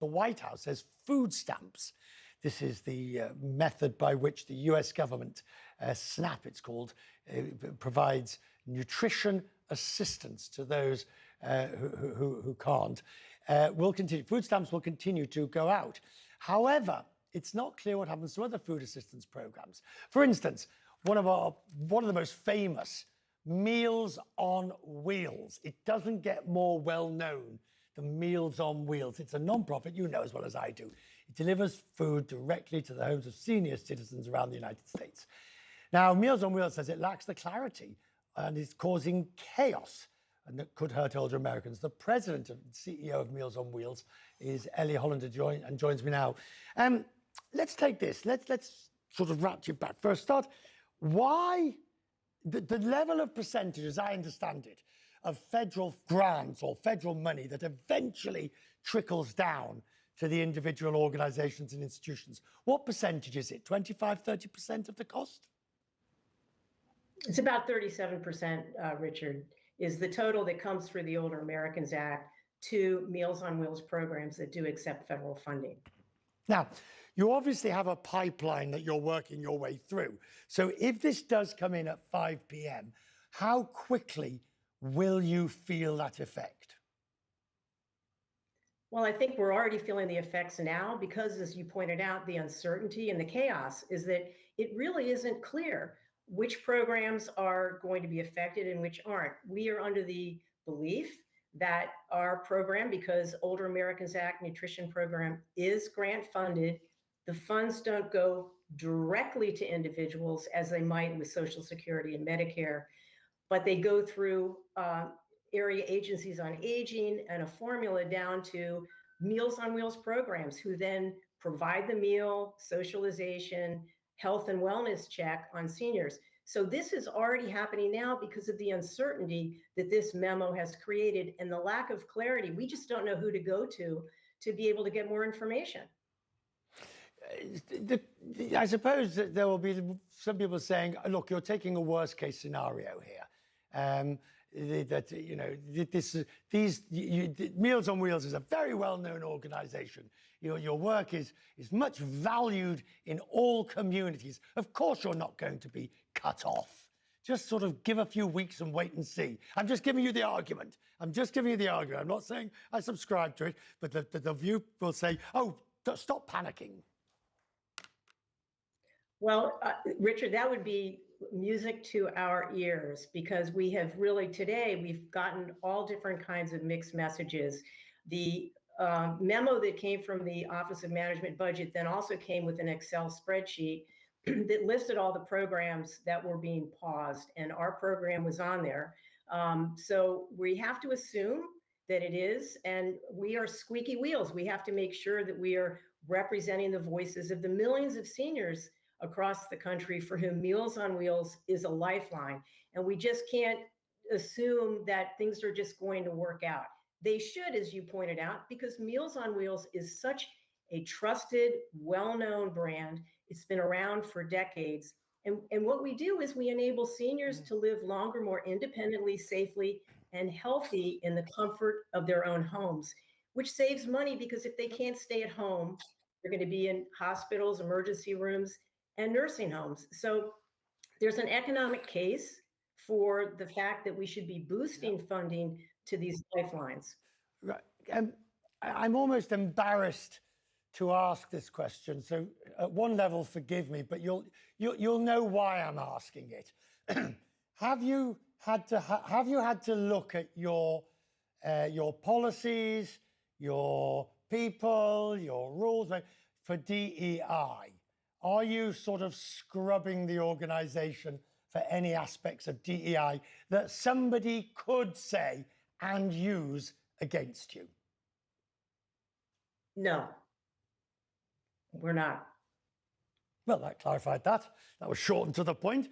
the White House says food stamps. This is the method by which the US government, SNAP it's called, provides nutrition assistance to those who can't. Will continue. Food stamps will continue to go out. However, it's not clear what happens to other food assistance programs. For instance, one of the most famous, Meals on Wheels. It doesn't get more well known than Meals on Wheels. It's a non-profit, you know as well as I do. It delivers food directly to the homes of senior citizens around the United States. Now, Meals on Wheels says it lacks the clarity and is causing chaos, and that could hurt older Americans. The president and CEO of Meals on Wheels is Ellie Hollander, joins me now. Let's take this. Let's sort of ratchet back. First, start. Why the level of percentage, as I understand it, of federal grants or federal money that eventually trickles down to the individual organizations and institutions? What percentage is it? 25, 30% of the cost? It's about 37%, Richard, is the total that comes through the Older Americans Act to Meals on Wheels programs that do accept federal funding. Now, you obviously have a pipeline that you're working your way through. So if this does come in at 5 p.m., how quickly will you feel that effect? Well, I think we're already feeling the effects now because, as you pointed out, the uncertainty and the chaos is that it really isn't clear which programs are going to be affected and which aren't. We are under the belief that our program, because Older Americans Act nutrition program is grant funded, the funds don't go directly to individuals as they might with Social Security and Medicare, but they go through area agencies on aging and a formula down to Meals on Wheels programs, who then provide the meal, socialization, health and wellness check on seniors. So this is already happening now because of the uncertainty that this memo has created and the lack of clarity. We just don't know who to go to be able to get more information. I suppose that there will be some people saying, look, you're taking a worst case scenario here. Meals on Wheels is a very well-known organization. Your work is much valued in all communities. Of course, you're not going to be cut off. Just sort of give a few weeks and wait and see. I'm just giving you the argument. I'm not saying I subscribe to it, but the view will say, oh, stop panicking. Well, Richard, that would be music to our ears, because we have really today, we've gotten all different kinds of mixed messages. The memo that came from the Office of Management Budget then also came with an Excel spreadsheet that listed all the programs that were being paused, and our program was on there. So we have to assume that it is, and we are squeaky wheels. We have to make sure that we are representing the voices of the millions of seniors across the country for whom Meals on Wheels is a lifeline. And we just can't assume that things are just going to work out. They should, as you pointed out, because Meals on Wheels is such a trusted, well-known brand. It's been around for decades. And what we do is we enable seniors to live longer, more independently, safely, and healthy in the comfort of their own homes, which saves money because if they can't stay at home, they're going to be in hospitals, emergency rooms, and nursing homes. So there's an economic case for the fact that we should be boosting funding to these lifelines. Right. I'm almost embarrassed to ask this question. So at one level, forgive me, but you'll know why I'm asking it. Have you had to look at your policies, your people, your rules for DEI? Are you sort of scrubbing the organization for any aspects of DEI that somebody could say and use against you? No, we're not. Well, that clarified that. That was short and to the point.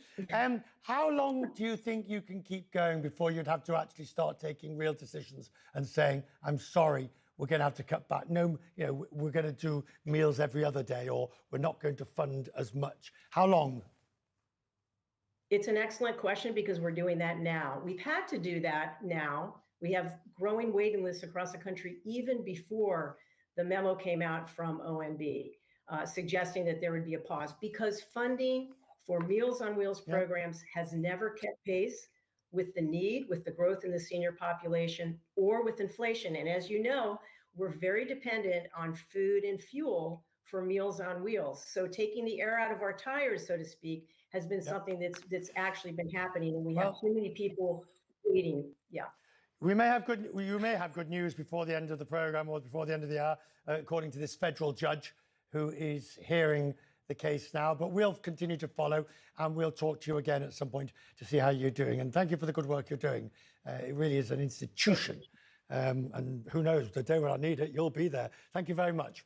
How long do you think you can keep going before you'd have to actually start taking real decisions and saying, I'm sorry, we're going to have to cut back. No, we're going to do meals every other day, or we're not going to fund as much. How long? It's an excellent question because we're doing that now. We've had to do that now. We have growing waiting lists across the country even before the memo came out from OMB suggesting that there would be a pause because funding for Meals on Wheels programs has never kept pace with the need, with the growth in the senior population, or with inflation. And as you know, we're very dependent on food and fuel for Meals on Wheels. So taking the air out of our tires, so to speak, has been something that's actually been happening, and we have too many people waiting. Yeah. You may have good news before the end of the program or before the end of the hour, according to this federal judge who is hearing the case now. But we'll continue to follow, and we'll talk to you again at some point to see how you're doing. And thank you for the good work you're doing. It really is an institution. And who knows, the day when I need it, you'll be there. Thank you very much.